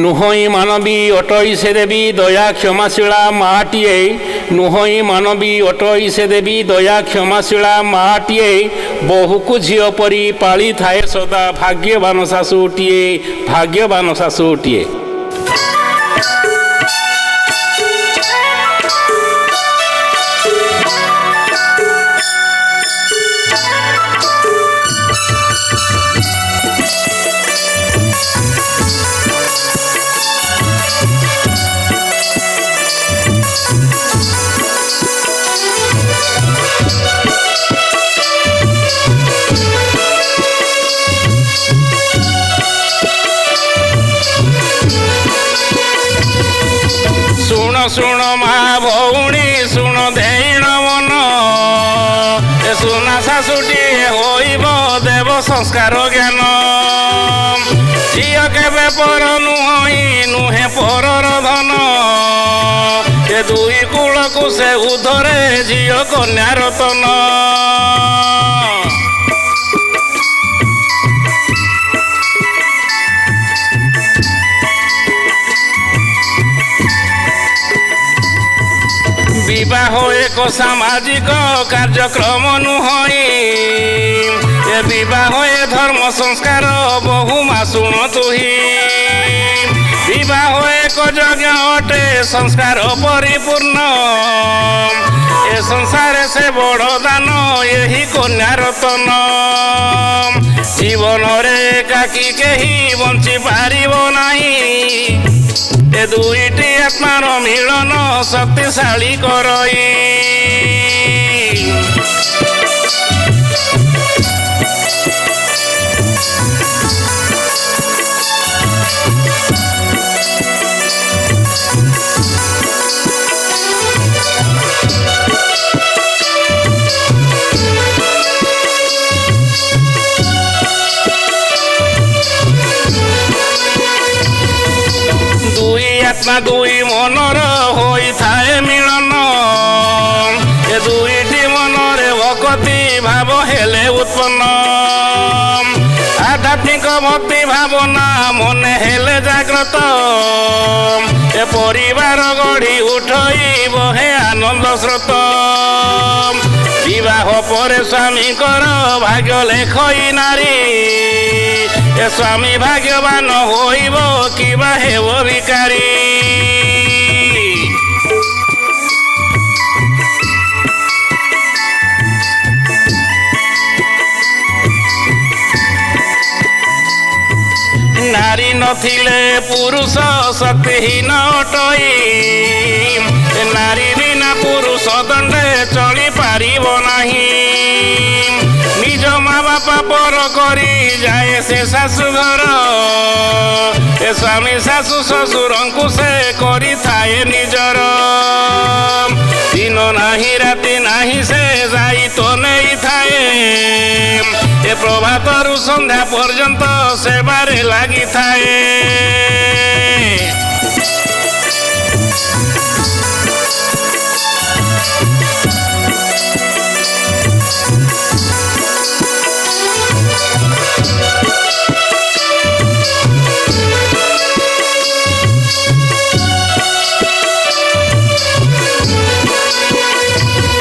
नुहई मानवी अटई से देवी दया क्षमाशीला माटिए नुहई मानवी अटई से देवी दया क्षमाशीला माटिए बहु को झील परी पाली थाए सदा भाग्यवान शाशुटीए शुण माँ भौणी शुण देण मन सुना शाशुटी होइब देव संस्कार ज्ञान झील केबे पर नुहे परर धन ए दुई कूल को से उधरे झील कन्या रतन विवाह एक सामाजिक कार्यक्रम नुहई ए विवाह ए धर्म संस्कार बहुमा शुण तुही विवाह एक यज्ञ अटे संस्कार परिपूर्ण ए संसार से बड़ दान यही कन्या रतन जीवन रे एकाकी केही बंची पारिब नाही ए दुईटी आत्मार मिलन शक्तिशाली करई आत्मा दुई मनर होई थाए मिलन ए दुईटी मनरे भक्ति भाव हेले उत्पन्न आध्यात्मिक भक्ति भावना मने हेले जाग्रत ए परिवार गढ़ी उठई बहे आनंद स्रोत विवाह पर स्वामी कर भाग्य लेखई नारी ए स्वामी भाग्यवान होइब किबा हेब भिकारी नारी नथिले पुरुष शक्तिहीन अटई नारी बिना पुरुष दंडे चली पारिब नाही निज माँ बापा पर करी जाए से शाशु घर ए स्वामी शाशु शशुर को से करी थाए निजर दिन नाही राति नाही से जाई तो नहीं थाए ए प्रभातरु संध्या पर्यंत सेबारे लागी थाए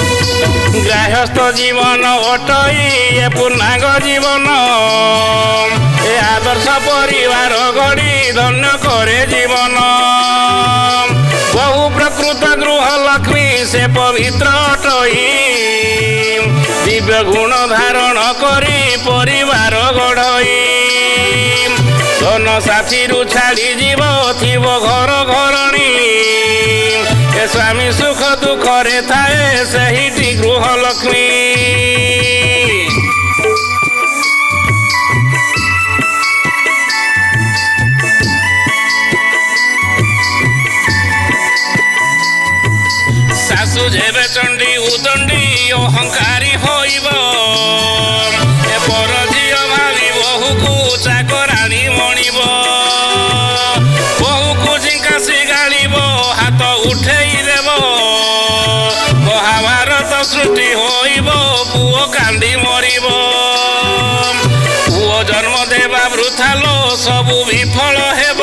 गृहस्थ जीवन अटई ए पूर्णांग जीवन ए आदर्श परिवार गढ़ी धन्य करे जीवन बहु प्रकृत गृह लक्ष्मी से पवित्र अटई दिव्य गुण धारण करी परिवार गढ़ई धन साथी रु छाड़ी जीव थिव घर घरणी ए स्वामी सुख दुख रे थाए सही गृह लक्ष्मी शाशु जेबे चंडी उदंडी अहंकारी होइब ए पर झील भावी बहु को चाकराणी मणिब बहु को झिंकासी गाड़ब हाथ उठेई देव महाभारत सृष्टि होइब पुओ कांदी मरिब पुओ जन्म देवा वृथा लो सबु विफल हेब।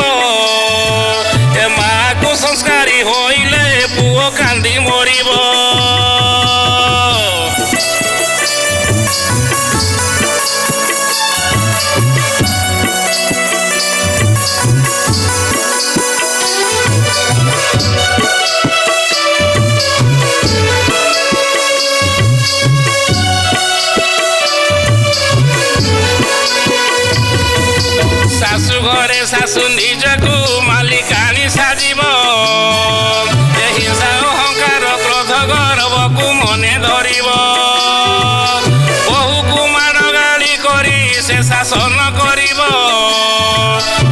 ନିଜକୁ ମାଲିକାଣୀ ସାଜିବ। ଏ ହିଂସା ଅହଙ୍କାର କ୍ରୋଧ ଗର୍ବକୁ ମନେ ଧରିବ। ବହୁକୁ ମାଡ଼ ଗାଳି କରି ସେ ଶାସନ କରିବ।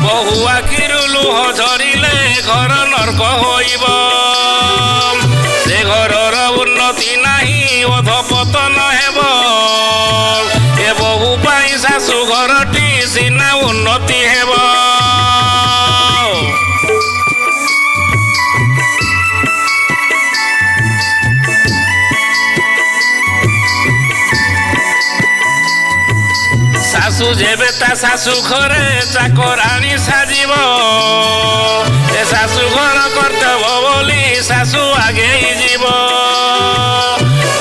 ବହୁ ଆଖିରୁ ଲୁହ ଝରିଲେ ଘର ନର୍କ ହୋଇବ। ସେ ଘରର ଉନ୍ନତି ନାହିଁ ଅଧପତନ ହେବ। ଏ ବହୁ ପାଇଁ ଶାଶୁ ଘରଟି ସିନା ଉନ୍ନତି ହେବ। ଶାଶୁ ଯେବେ ତା ଶାଶୁ ଘରେ ଚାକରାଣୀ ସାଜିବ। ଏ ଶାଶୁ ଘର କର୍ତ୍ତବ୍ୟ ବୋଲି ଶାଶୁ ଆଗେଇ ଯିବ।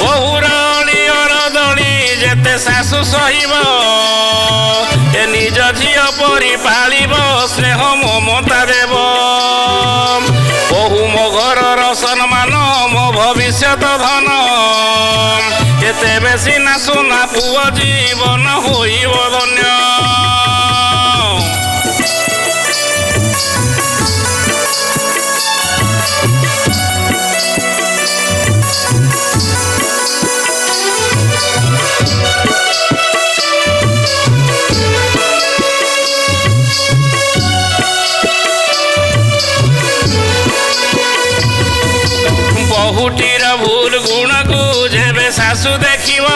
ବହୁର ଅଳିଅର ଦଳି ଯେତେ ଶାଶୁ ସହିବ। ଏ ନିଜ ଝିଅ ପରି ପାଳିବ ସ୍ନେହ ମମତା ଦେବ। ବହୁ ମୋ ଘରର ସମ୍ମାନ ମୋ ଭବିଷ୍ୟତ ଧନ। ଏତେ ବେଶୀ ନା ସୁନା ପୁଅ ଜୀବନ ହୋଇବ ଧନ୍ୟ। ବହୁଟିର ଭୁଲ ଗୁଣକୁ ଯେବେ ଶାଶୁ ଦେଖିବ।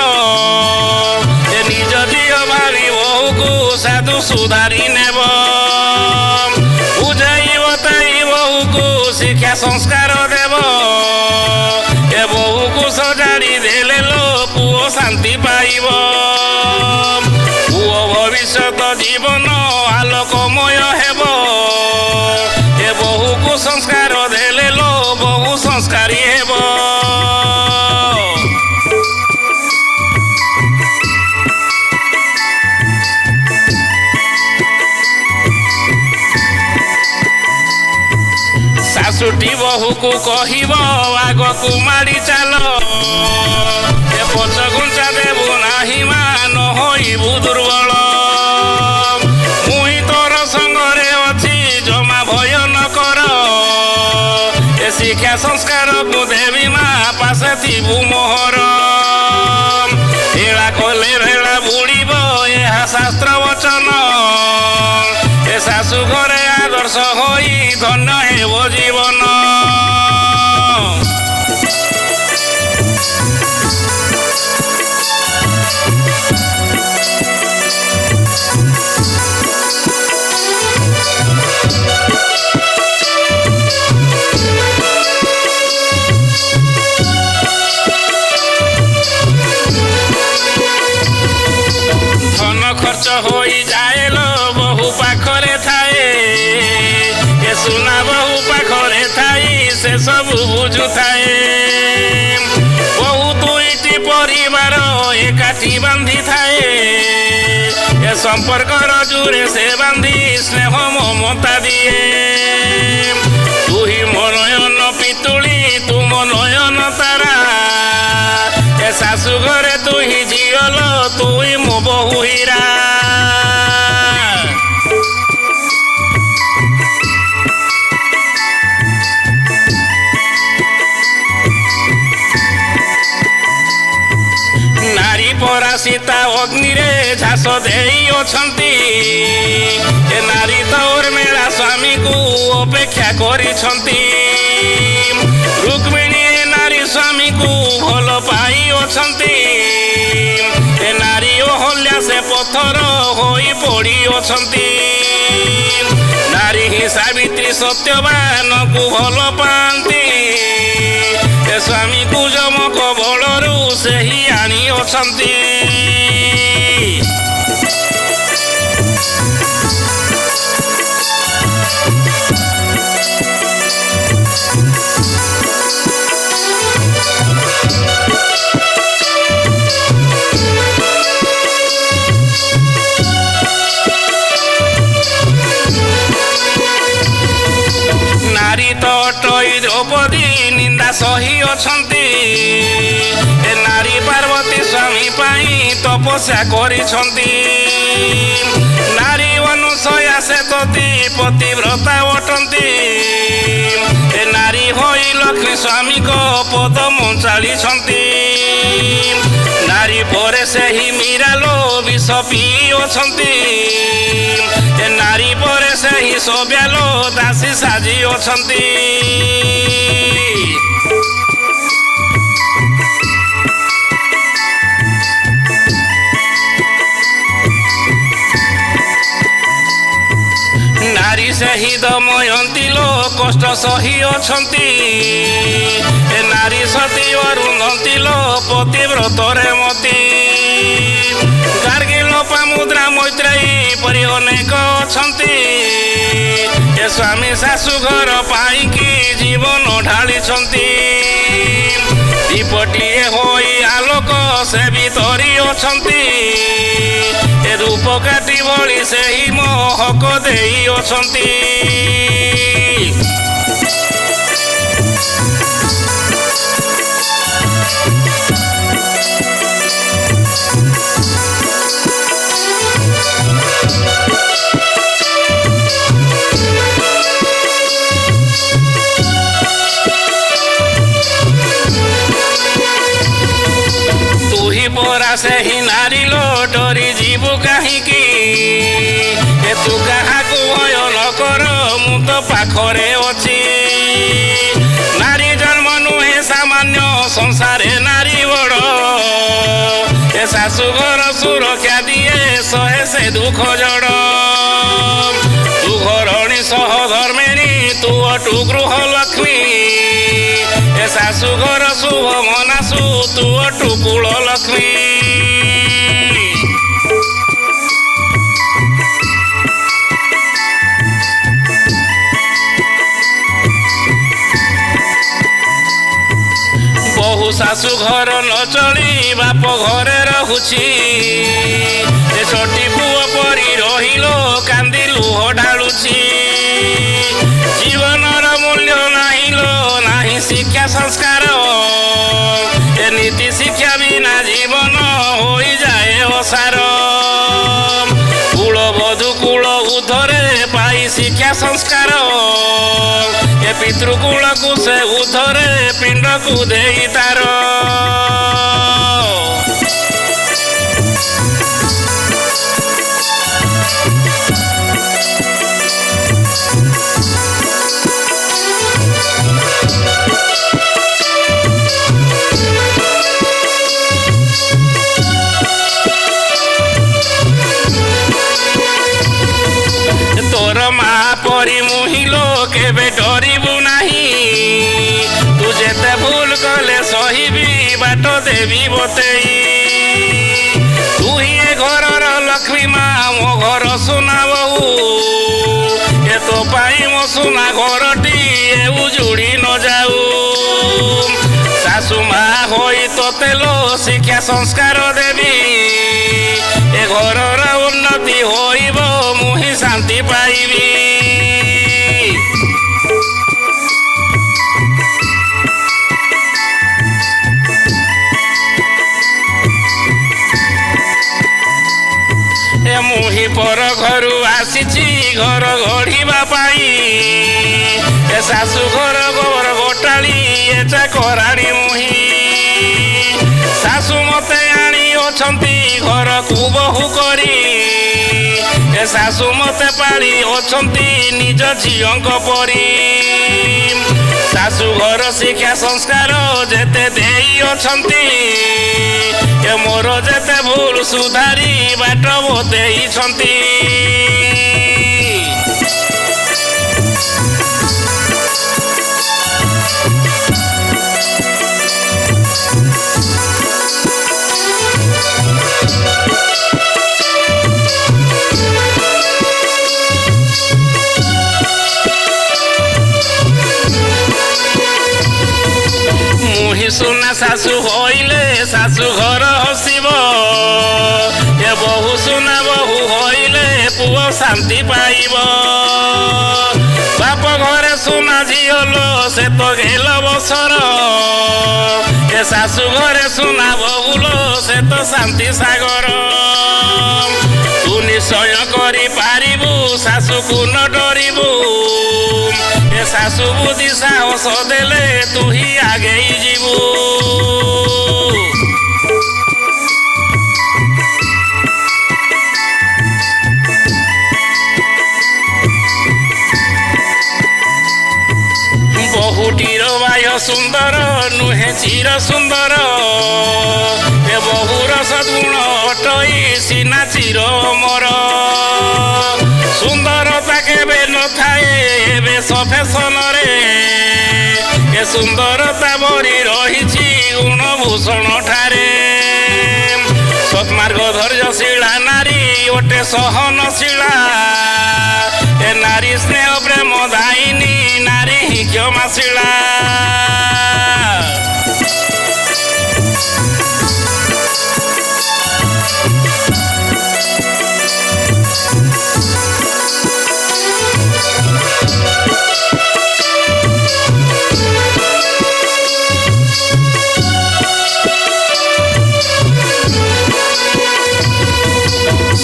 ଏ ନିଜ ଝିଅ ଭାବି ବହୁକୁ ସାଧୁ ସୁଧାରି ନେବ। ବୁଝାଇ ବତାଇ ବହୁକୁ ଶିକ୍ଷା ସଂସ୍କାର ଦେବ। ଏ ବହୁକୁ ସଜାଡ଼ି ଦେଲେ ଲୋ ପୁଅ ଶାନ୍ତି ପାଇବ। ପୁଅ ଭବିଷ୍ୟତ ଜୀବନ ଆଲୋକମୟ ହେବ। ଏ ବହୁକୁ ସଂସ୍କାର ଦେଲେ ଲୋ ବହୁ ସଂସ୍କାରୀ ହେବ। ଶାଶୁଟି ବହୁକୁ କହିବ ଆଗକୁ ମାଡ଼ି ଚାଲ। ଏ ପଛ ଘୁଞ୍ଚା ଦେବୁ ନାହିଁ ମା ନ ହୋଇବୁ ଦୁର୍ବଳ। ମୁଇଁ ତୋର ସଙ୍ଗରେ ଅଛି ଜମା ଭୟ ନ କର। ଏ ଶିକ୍ଷା ସଂସ୍କାରକୁ ଦେବି ମା ପାଶେ ଥିବୁ ମୋହର। ହେଳା କଲେ ଭେଳା ବୁଡ଼ିବ ଏହା ଶାସ୍ତ୍ର ବଚନ। ଏ ଶାଶୁ ଘରେ ଆଦର୍ଶ ହୋଇ ଧନ୍ୟ ହେବ ଜୀବନ। ଧନ ଖର୍ଚ୍ଚ ହୋଇଯାଏ ଲୋ ବହୁ ପାଖରେ ଥାଏ। ଏ ସୁନା ବହୁ ପାଖରେ ଥାଇ ସେ ସବୁ ବୁଝୁଥାଏ। ବହୁ ଦୁଇଟି ପରିବାର ଏକାଠି ବାନ୍ଧିଥାଏ। ଏ ସମ୍ପର୍କର ଜୁରେ ସେ ବାନ୍ଧି ସ୍ନେହ ମମତା ଦିଏ। ତୁହି ମୋ ନୟନ ପିତୁଳି ତୁମ ନୟନ ତାରା। ଏ ଶାଶୁ ଘରେ ତୁହି ଝିଅ ଲୋ ତୁଇ ମୋ ବହୁ ହୀରା। ନାରୀ ପରା ସୀତା ଅଗ୍ନିରେ ଝାସ ଦେଇ ଅଛନ୍ତି। ଏ ନାରୀ ତ ଉର୍ମିଳା ସ୍ୱାମୀକୁ ଅପେକ୍ଷା କରିଛନ୍ତି। ରୁକ୍ମିଣୀ ନାରୀ ସ୍ୱାମୀକୁ ଭଲ ପାଇ ଅଛନ୍ତି। ଏ ନାରୀ ଅହଲ୍ୟା ସେ ପଥର ହୋଇ ପଡ଼ି ଅଛନ୍ତି। ନାରୀ ହିଁ ସାବିତ୍ରୀ ସତ୍ୟବାନକୁ ଭଲ ପାଆନ୍ତି। ଏ ସ୍ୱାମୀକୁ ଯମକ ବଳରୁ ସେହି ଆଣି ଅଛନ୍ତି। ନାରୀ ତ ଅଟଇ ଦ୍ରୌପଦୀ ନିନ୍ଦା ସହି ଅଛନ୍ତି। ଏ ନାରୀ ପାର୍ବତୀ ସ୍ୱାମୀ ପାଇଁ ତପସ୍ୟା କରିଛନ୍ତି। ନାରୀ ଅନୁସୟା ସେ ତତି ପତିବ୍ରତା ଅଟନ୍ତି। ଏ ନାରୀ ହୋଇ ଲକ୍ଷ୍ମୀ ସ୍ୱାମୀଙ୍କ ପଦ ମଞ୍ଚାଳିଛନ୍ତି। ନାରୀ ପରେ ସେହି ମୀରାଲୋ ବିଷ ପିଇ ଅଛନ୍ତି। ଏ ନାରୀ ପରେ ସେହି ସବ୍ୟାଲୋ ଦାସୀ ସାଜି ଅଛନ୍ତି। ନାରୀ ସେହି ଦମୟନ୍ତୀ ଲୋ କଷ୍ଟ ସହି ଅଛନ୍ତି। ଏ ନାରୀ ସତୀ ଅରୁନ୍ଧତୀ ଲୋ ପତିବ୍ରତରେ ମତି। ଗାର୍ଗୀ ଲୋପାମୁଦ୍ରା ମୈତ୍ରେୟୀ ପରି ଅନେକ ଅଛନ୍ତି। ଏ ସ୍ୱାମୀ ଶାଶୁ ଘର ପାଇଁକି ଜୀବନ ଢାଳିଛନ୍ତି। ଦୀପଟିଏ ହୋଇ ଆଲୋକ ସେ ଭିତରି ଅଛନ୍ତି। ଏ ରୂପକାଠି ଭଳି ସେହି ମହକ ଦେଇ ଅଛନ୍ତି। ପରା ସେହି ନାରୀ ଲୋ ଡରି ଯିବୁ କାହିଁକି। ଏ ତୁ କାହାକୁ ଭୟ ନ କର ମୁଁ ତ ପାଖରେ ଅଛି। ନାରୀ ଜନ୍ମ ନୁହେଁ ସାମାନ୍ୟ ସଂସାରେ ନାରୀ ବଡ଼। ଏ ଶାଶୁଘର ସୁରକ୍ଷା ଦିଏ ସହେ ସେ ଦୁଃଖ ଜଡ଼। ତୁ ଘରଣୀ ସହ ଧର୍ମିଣୀ ତୁ ଅଟୁ ଗୃହ ଲକ୍ଷ୍ମୀ। ଏ ଶାଶୁଘର ଶୁଭ ମନାସୁ ତୁ ଅଟୁ କୁଳ ଲକ୍ଷ୍ମୀ। ବହୁ ଶାଶୁ ଘର ନ ଚଳି ବାପ ଘରେ ରହୁଛି। ଏ ଛୋଟି ପୁଅ ପରି ରହିଲୋ କାନ୍ଦି ଲୁହ ଢାଳୁଛି। ଜୀବନର ମୂଲ୍ୟ ନାହିଁ ଲୋ ନାହିଁ ଶିକ୍ଷା ସଂସ୍କାର। ଏ ନୀତି ଶିକ୍ଷା ବିନା ଜୀବନ ହୋଇଯାଏ ଅସାର। କୁଳବଧୂ କୁଳ ଉର୍ଦ୍ଧ୍ୱରେ ପାଇ ଶିକ୍ଷା ସଂସ୍କାର। ଏ ପିତୃକୁଳକୁ ସେ ଉର୍ଦ୍ଧ୍ୱରେ ପିଣ୍ଡକୁ ଦେଇ ତାର। ତୋର ମା ପରି ମୁହିଁଲୋ କେବେ ଡରିବୁ ନାହିଁ। ତୁ ଯେତେ ଭୁଲ କଲେ ସହିବି ବାଟ ଦେବି ବତେଇ। ତୁ ହିଁ ଏ ଘରର ଲକ୍ଷ୍ମୀ ମା ମୋ ଘର ସୁନା ବହୁ। ଏ ତୋ ପାଇଁ ମୋ ସୁନା ଘରଟି ଏ ଉଜୁଡ଼ି ନ ଯାଉ। ଶାଶୁ ମା ହୋଇ ତୋତେ ଲୋ ଶିକ୍ଷା ସଂସ୍କାର ଦେବି। ଏ ଘରର ଉନ୍ନତି ହୋଇବ ମୁଁ ହିଁ ଶାନ୍ତି ପାଇବି। ଏ ମୁଁ ହିଁ ପର ଘରୁ ଆସିଛି ଘର ଗଢ଼ିବା ପାଇଁ। ଏ ଶାଶୁ ଘର ଗୋବର ଗୋଟାଳି ଏ ଚାକରାଣୀ ମୁହିଁ। ଶାଶୁ ମତେ ଆଣି ଅଛନ୍ତି ଘରକୁ ବୋହୂ କରି। ଏ ଶାଶୁ ମତେ ପାଳି ଅଛନ୍ତି ନିଜ ଝିଅଙ୍କ ପରି। ଶାଶୁ ଘର ଶିକ୍ଷା ସଂସ୍କାର ଯେତେ ଦେଇ ଅଛନ୍ତି। ଏ ମୋର ଯେତେ ଭୁଲ ସୁଧାରି ବାଟ ବତେଇଛନ୍ତି। ସୁନା ଶାଶୁ ହୋଇଲେ ଶାଶୁ ଘର ହସିବ। ଏ ବହୁ ସୁନା ବହୁ ହୋଇଲେ ପୁଅ ଶାନ୍ତି ପାଇବ। ବାପ ଘରେ ସୁନା ଝିଅ ଲୋ ସେ ତ ଗେଲ ବସର। ଏ ଶାଶୁ ଘରେ ସୁନା ବହୁ ଲୋ ସେ ତ ଶାନ୍ତି ସାଗର। ତୁ ନିଶ୍ଚୟ କରିପାରିବୁ ଶାଶୁକୁ ନ ଡରିବୁ ଏ ଶାଶୁ ବୁଦ୍ଧି ସାହସ ଦେଲେ ତୁ ହିଁ ଆଗେଇ ଯିବୁ। ବହୁଟିର ବାହ୍ୟ ସୁନ୍ଦର ନୁହେଁ ଚିର ସୁନ୍ଦର ଏ ବହୁର ସଦ୍ଗୁଣ ଅଟଇ ସିନା ଚିର ଅମର। ସୁନ୍ଦରତା କେବେ ନଥାଏ ବେଶ ଫେଶନରେ ଏ ସୁନ୍ଦରତା ଭରି ରହିଛି ଗୁଣଭୂଷଣ ଠାରେ। ସତ୍ମାର୍ଗ ଧୈର୍ଯ୍ୟଶୀଳା ନାରୀ ଗୋଟେ ସହନଶୀଳା ଏ ନାରୀ ସ୍ନେହ ପ୍ରେମ ଦାଇନୀ ନାରୀ ହିଁ କ୍ଷମାଶୀଳା।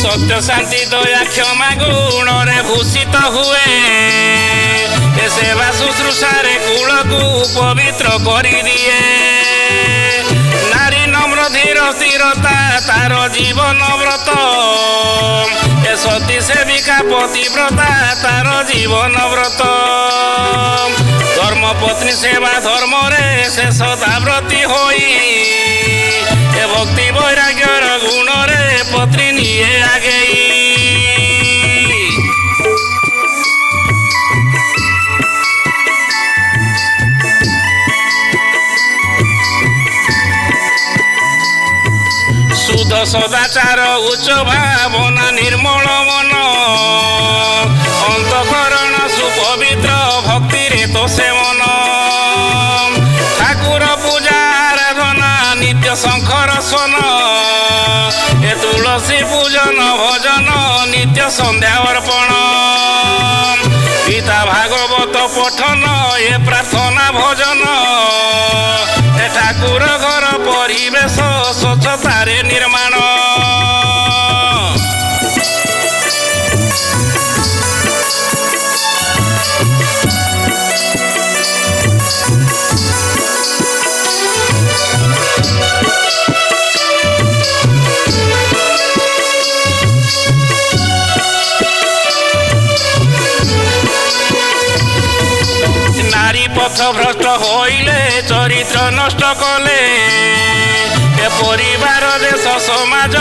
ସତ୍ୟ ଶାନ୍ତି ଦୟା କ୍ଷମା ଗୁଣରେ ଭୂଷିତ ହୁଏ ଏ ସେବା ଶୁଶ୍ରୂଷାରେ କୁଳକୁ ପବିତ୍ର କରିଦିଏ। ନାରୀ ନମ୍ର ଧୀର ସ୍ଥିରତା ତାର ଜୀବନ ବ୍ରତ ଏ ସତୀ ସେବିକା ପତିବ୍ରତା ତାର ଜୀବନ ବ୍ରତ। ଧର୍ମପତ୍ନୀ ସେବା ଧର୍ମରେ ସେ ସଦାବ୍ରତୀ ହୋଇ ଏ ଭକ୍ତି ବୈରାଗ୍ୟର ଗୁଣରେ ପତ୍ନୀ ନିଏ ଆଗେଇ। ଶୁଦ୍ଧ ସଦାଚାର ଉଚ୍ଚ ଭାବନା ନିର୍ମଳ ମନ ଅନ୍ତଃକରଣ ସୁପବିତ୍ର ଭକ୍ତିରେ ତ ସେମନ। ଠାକୁର ପୂଜା ଆରାଧନା ନିତ୍ୟ ଶଙ୍ଖର ସ୍ୱନ ଏ ତୁଳସୀ ପୂଜନ ଭଜନ ନିତ୍ୟ ସନ୍ଧ୍ୟା ଅର୍ପଣ। ଗୀତା ଭାଗବତ ପଠନ ଏ ପ୍ରାର୍ଥନା ଭଜନ ଏ ଠାକୁର ଘର ପରିବେଶ ସ୍ୱଚ୍ଛତାରେ ନିର୍ମାଣ। ପଥ ଭ୍ରଷ୍ଟ ହୋଇଲେ ଚରିତ୍ର ନଷ୍ଟ କଲେ ଏ ପରିବାର ଦେଶ ସମାଜ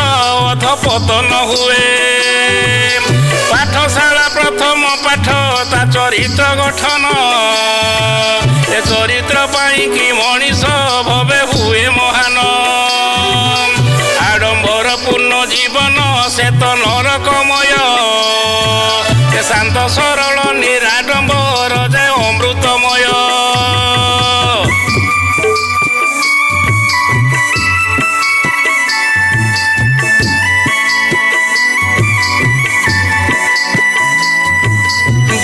ଅଧପତନ ହୁଏ। ପାଠଶାଳା ପ୍ରଥମ ପାଠ ତା ଚରିତ୍ର ଗଠନ ଏ ଚରିତ୍ର ପାଇଁ କି ମଣିଷ ଭବେ ହୁଏ ମହାନ। ଆଡମ୍ବର ପୂର୍ଣ୍ଣ ଜୀବନ ସେ ତ ନରକମୟ ଏ ଶାନ୍ତ ସରଳ ନିରାଡମ୍ବର ଯେ ଅମୃତମୟ।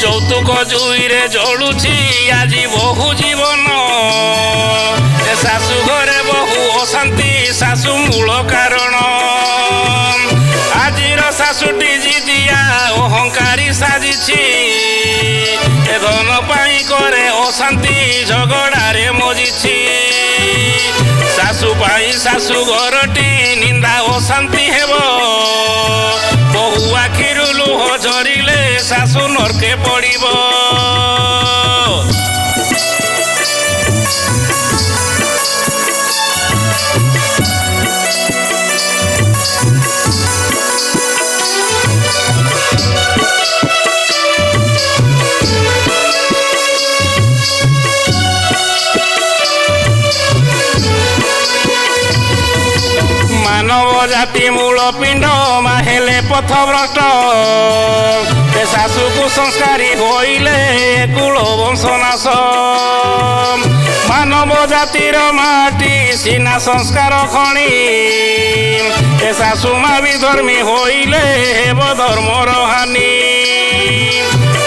ଯୌତୁକ ଜୁଇରେ ଜଳୁଛି ଆଜି ବହୁ ଜୀବନ ଏ ଶାଶୁ ଘରେ ବହୁ ଅଶାନ୍ତି ଶାଶୁ ମୂଳ କାରଣ। ଆଜିର ଶାଶୁଟି ଜିଦିଆ ଅହଙ୍କାରୀ ସାଜିଛି ଏ ଧନ ପାଇଁ କରେ ଅଶାନ୍ତି ଝଗଡ଼ାରେ ମଜିଛି। ଶାଶୁ ପାଇଁ ଶାଶୁ ଘରଟି ନିନ୍ଦା ଅଶାନ୍ତି ହେବ ବହୁ ଆଖିରୁ ଲୁହ ଝରିଲେ ଶାଶୁ ନର୍କେ ପଡ଼ିବ। ମାନବ ଜାତି ମୂଳ ପିଣ୍ଡ ମା ହେଲେ ପଥଭ୍ରଷ୍ଟ ଏ ଶାଶୁକୁ ସଂସ୍କାରୀ ହୋଇଲେ କୁଳ ବଂଶନାଶ। ମାନବ ଜାତିର ମାଟି ସିନା ସଂସ୍କାର ଖଣି ଏ ଶାଶୁ ମା ବି ଧର୍ମୀ ହୋଇଲେ ହେବ ଧର୍ମର ହାନି।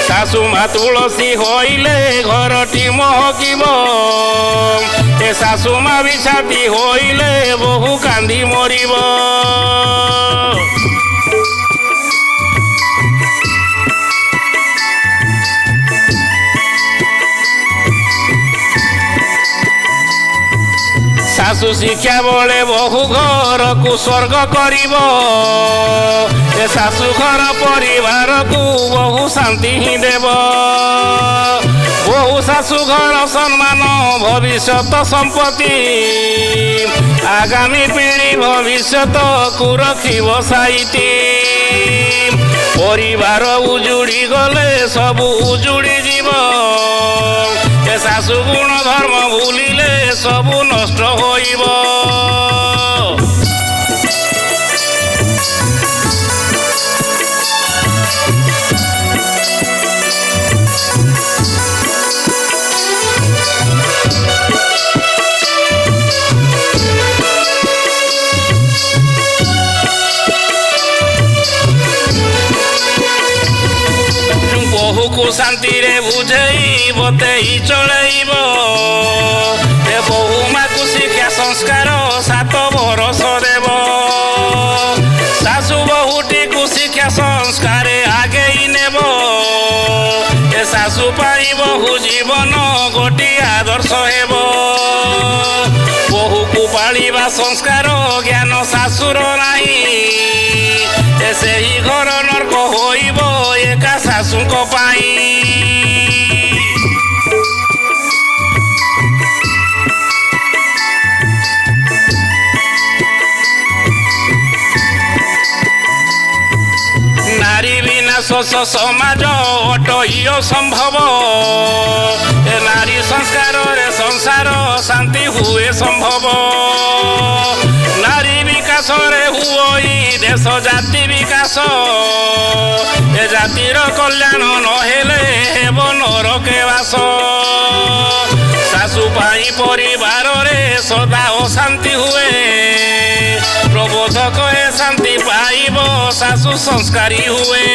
ଶାଶୁ ମା ତୁଳସୀ ହୋଇଲେ ଘରଟି ମହକିବ ଏ ଶାଶୁ ମା ବି ଛାତି ହୋଇଲେ ବହୁ କାନ୍ଦି ମରିବ। ଶିକ୍ଷା ବଳେ ବହୁ ଘରକୁ ସ୍ୱର୍ଗ କରିବ ଏ ଶାଶୁ ଘର ପରିବାରକୁ ବହୁ ଶାନ୍ତି ହିଁ ଦେବ ବହୁ ଶାଶୁ ଘର ସମ୍ମାନ ଭବିଷ୍ୟତ ସମ୍ପତ୍ତି ଆଗାମୀ ପିଢ଼ି ଭବିଷ୍ୟତକୁ ରଖିବ ସାଇତି ପରିବାର ଉଜୁଡ଼ି ଗଲେ ସବୁ ଉଜୁଡ଼ି ଯିବ ଏ ଶାଶୁ ଗୁଣ ଧର୍ମ ଭୁଲିଲେ ସବୁ ନଷ୍ଟ ହୋଇବ ବହୁକୁ ଶାନ୍ତିରେ ବୁଝେଇ ବତେଇ ଚଳେଇବ ଏ ବହୁ ମାକୁ ଶିକ୍ଷା ସଂସ୍କାର 7 ବର୍ଷ ଦେବ ଶାଶୁ ବହୁଟିକୁ ଶିକ୍ଷା ସଂସ୍କାରେ ଆଗେଇ ନେବ ଏ ଶାଶୁ ପାଇଁ ବହୁ ଜୀବନ ଗୋଟିଏ ଆଦର୍ଶ ହେବ ବହୁକୁ ପାଳିବା ସଂସ୍କାର ଜ୍ଞାନ ଶାଶୁର ନାହିଁ ଏ ସେହି ଘର ନର୍କ ହୋଇବ ଏକା ଶାଶୁଙ୍କ ପାଇଁ ନାରୀ ବିନା ଶୋଷ ସମାଜ ଅଟଇ ଅସମ୍ଭବ ଏ ନାରୀ ସଂସ୍କାରରେ ସଂସାର ଶାନ୍ତି ହୁଏ ସମ୍ଭବ ନାରୀ ବିକାଶରେ ହୁଅଇ ଦେଶ ଜାତି ବିକାଶ ଏ ଜାତିର କଲ୍ୟାଣ ନହେଲେ ହେବ ନରକେ ବାସ ଶାଶୁ ପାଇଁ ପରିବାରରେ ସଦା ଅଶାନ୍ତି ହୁଏ ପ୍ରବୋଧକ ଏ ଶାନ୍ତି ପାଇବ ଶାଶୁ ସଂସ୍କାରୀ ହୁଏ